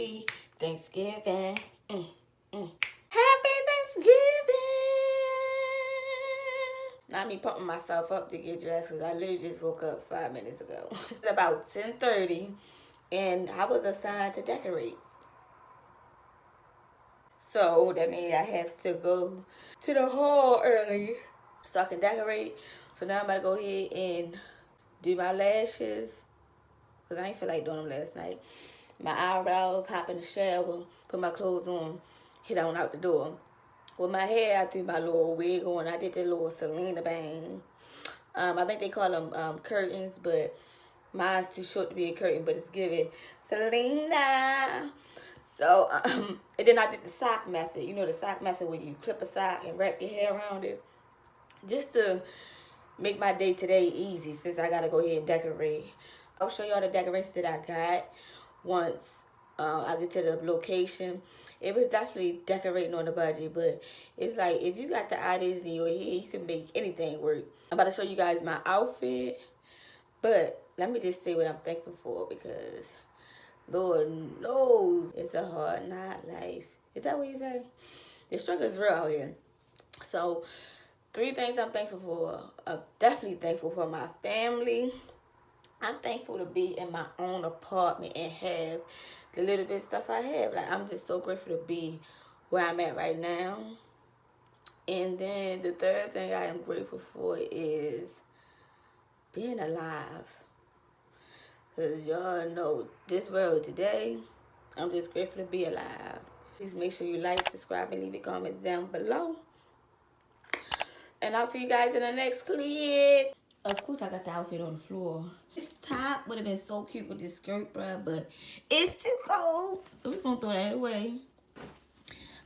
happy Thanksgiving. Happy Thanksgiving. Not me pumping myself up to get dressed because I literally just woke up 5 minutes ago. It's about 10:30 and I was assigned to decorate. So that means I have to go to the hall early so I can decorate. So now I'm about to go ahead and do my lashes because I ain't feel like doing them last night. My eyebrows, hop in the shower, put my clothes on, head on out the door. With my hair, I threw my little wig on. I did the little Selena bang. I think they call them curtains, but mine's too short to be a curtain, but it's giving Selena. So, and then I did the sock method. You know the sock method where you clip a sock and wrap your hair around it. Just to make my day today easy since I got to go ahead and decorate. I'll show y'all the decorations that I got once I get to the location. It was definitely decorating on the budget, but it's like if you got the ideas in your head, you can make anything work. I'm about to show you guys my outfit, but let me just say what I'm thankful for because Lord knows it's a hard not life. Is that what you say? The struggle is real out here. So 3 things I'm thankful for. I'm definitely thankful for my family. I'm thankful to be in my own apartment and have the little bit of stuff I have. Like, I'm just so grateful to be where I'm at right now. And then the 3rd thing I am grateful for is being alive. Because y'all know this world today, I'm just grateful to be alive. Please make sure you like, subscribe, and leave your comments down below. And I'll see you guys in the next clip. Of course, I got the outfit on the floor. This top would have been so cute with this skirt, bruh, but it's too cold. So we're going to throw that away.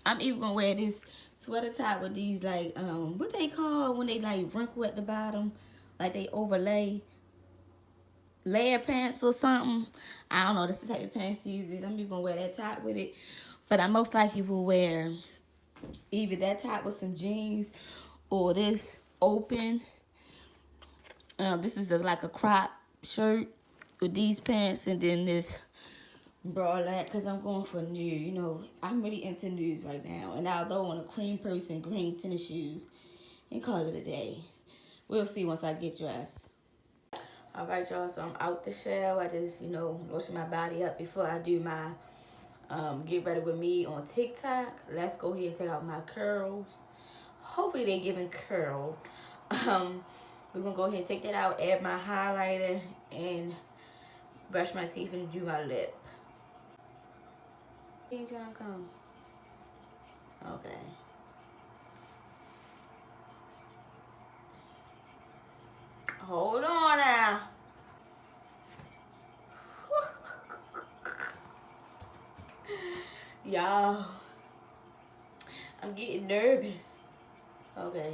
I'm even going to wear this sweater top with these, like, what they call when they, like, wrinkle at the bottom? Like, they overlay layer pants or something. I don't know. This is the type of pants these is. I'm even going to wear that top with it. But I most likely will wear either that top with some jeans or this open. This is like a crop shirt with these pants and then this bralette because I'm going for nude. You know, I'm really into nudes right now. And although I want a cream purse and green tennis shoes and call it a day. We'll see once I get dressed. All right, y'all. So I'm out the shower. I just, you know, lotion my body up before I do my get ready with me on TikTok. Let's go ahead and take out my curls. Hopefully they giving curl. We're going to go ahead and take that out, add my highlighter, and brush my teeth and do my lip. You ain't trying to come? Okay. Hold on now. Y'all, I'm getting nervous. Okay.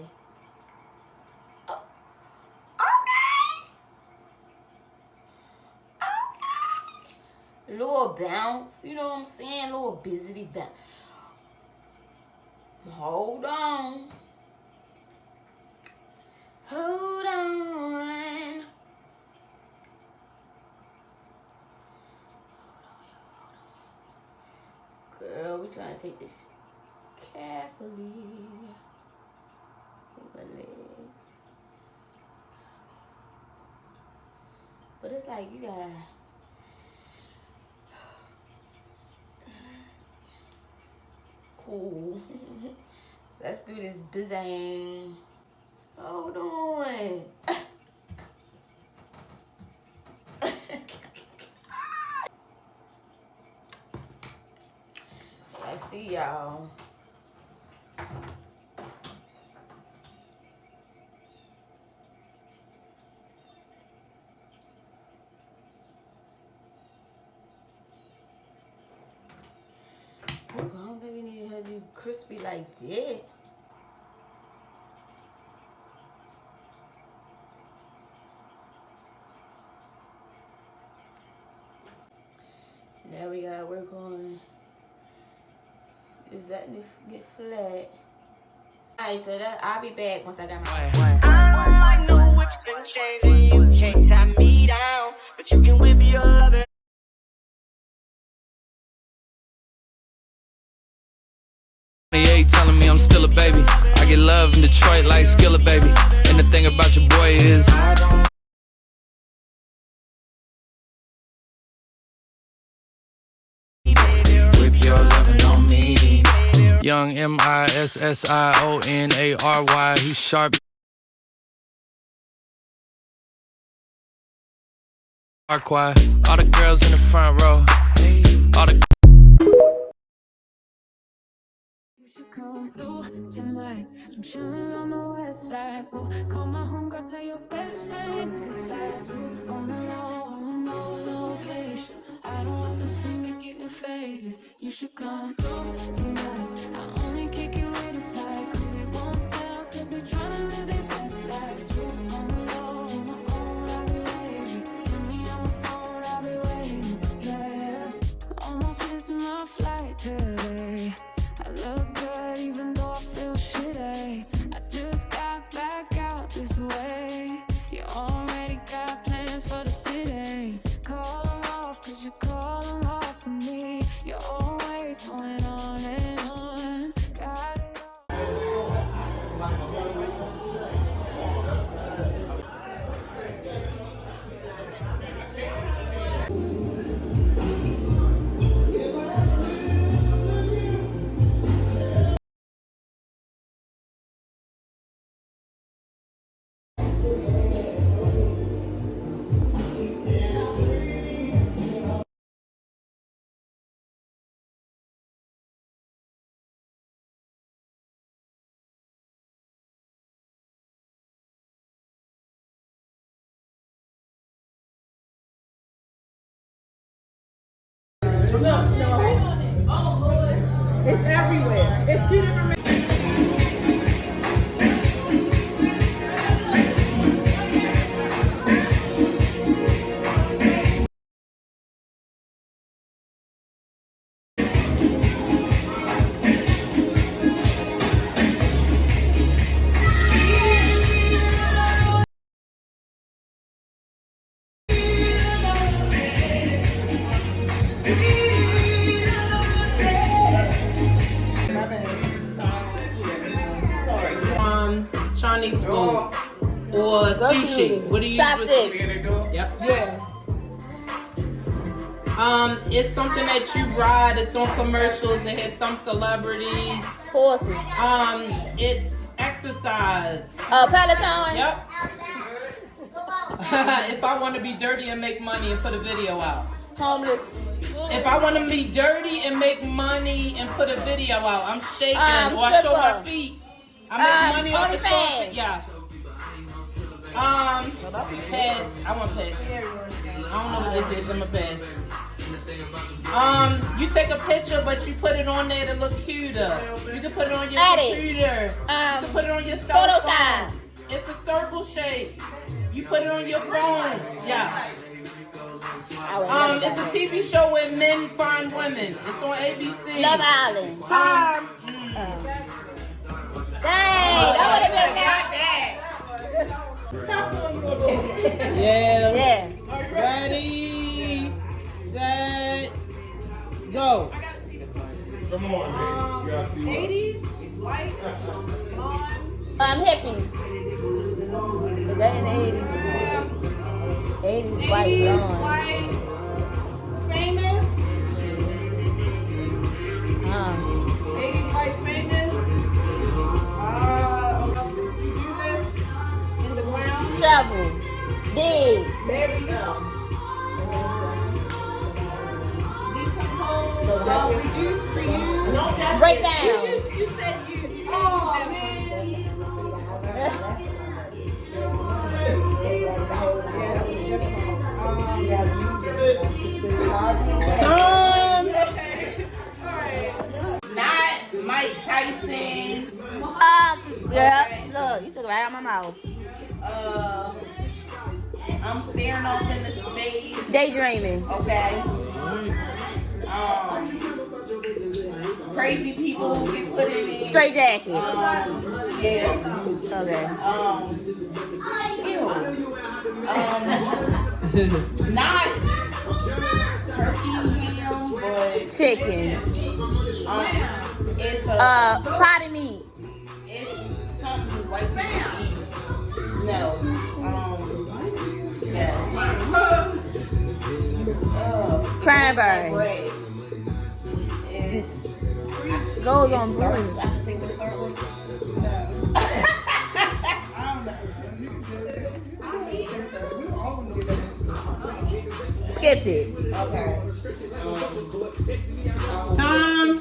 Little bounce, you know what I'm saying? Little busy bounce. Hold on. Hold on. Girl, we trying to take this carefully. Take my legs. But it's like you gotta. Cool. Let's do this bizang. Hold on. Let's see y'all. I don't think we needed her to do crispy like that. Now we gotta work on is that get flat. Alright, so that I'll be back once I got my I like no whips and chains and you can't tie me down, but you can whip your lovin'. Detroit like Skillet, baby. And the thing about your boy is I don't whip your lovin' on me. Young MISSIONARY, he's sharp. Quiet. All the girls in the front row. All the You should come through tonight. I'm chillin' on the west side. Oh, call my homegirl, tell your best friend. Cause I too on the low, no location. I don't want them seeing me getting faded. You should come through tonight. I only kick it with a tie. Cause they won't tell. Cause they tryna live their best life too. On the low, on my own, I'll be waiting. Put me on the phone, I'll be waiting. Yeah, almost missing my flight today. I look good even though I feel shitty. I just got back out this way. You already got plans for the city. Call them off cause you call them off for me. You're always going on and on. Got it It's everywhere. It's two different. Chinese food or sushi. What do you Chopsticks. Yep. Yeah. It's something that you ride. It's on commercials. It has some celebrities. Horses. It's exercise. Peloton. Yep. If I want to be dirty and make money and put a video out. Homeless. If I want to be dirty and make money and put a video out, I'm shaking or I show my feet. I make money off the short. Yeah. Pass. I want pass. I don't know what this is. I'm a pass. You take a picture, but you put it on there to look cuter. You can put it on your computer. You can put it on your cell Photoshop. phone. It's a circle shape. You put it on your phone. Yeah. It's a TV show where men find women. It's on ABC. Love Island. Time. Dang, that would have been that. Yeah. Yeah. Ready, set, go. Come on, man. 80s, white, blonde. Hippies. Is that in the 80s? 80s, white, 80s, blonde. white, famous. 80s, white, famous. You do this in the ground. Shovel. Dig. Decompose. Reduce, reuse. Break down. You said use. You can't use that man. Tom. Alright. Not Mike Tyson. Yeah. Look, you took it right out my mouth. I'm staring off into space. Daydreaming. Okay. Crazy people who get put in it. Straight jacket. Yeah. Okay. Not turkey ham, but Chicken. it's a Potted meat. it's something white people eat. No. Yes. Cranberry. Bread. It's Goes on blue. I can sing the third one. Skip it. Okay. Time.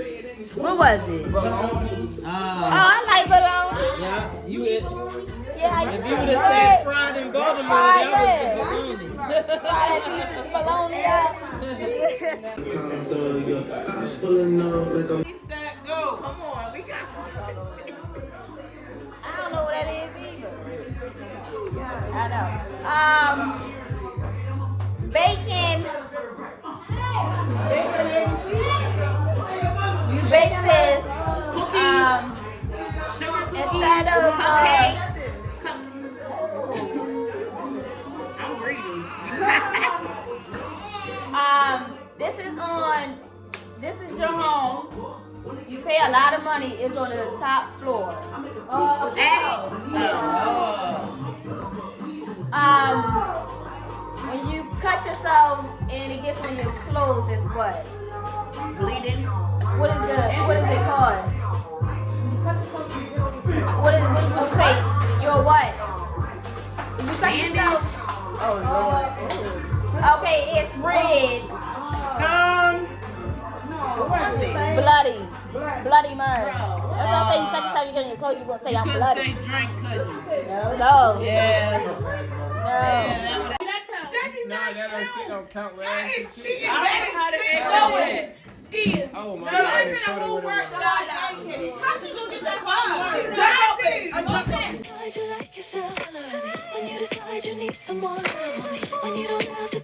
What was it? Oh, I like bologna. Yeah, you it. Yeah, I If used you to would do have said it. fried in Baltimore, Fried, that yeah. was the baloney. Fried that piece of bologna up. Go. Come on. We got I don't know what that is either. I know. Bacon. You bake this. Instead of I'm reading. this is your home. You pay a lot of money. It's on the top floor. When you cut yourself and it gets on your clothes, it's what? Bleeding. What is it called? What you say? You're what? If you cut yourself. Oh Lord. Okay, it's red. Bloody murder. That's why I say you cut yourself, you get on your clothes, you're gonna say I'm bloody. Drink No. Yeah. No, that shit don't count. I don't know how to go it. Skiing. Oh my No, God. it's been a whole work that I How she gonna get that far? Decide you like yourself, when you decide you need someone, when you don't have to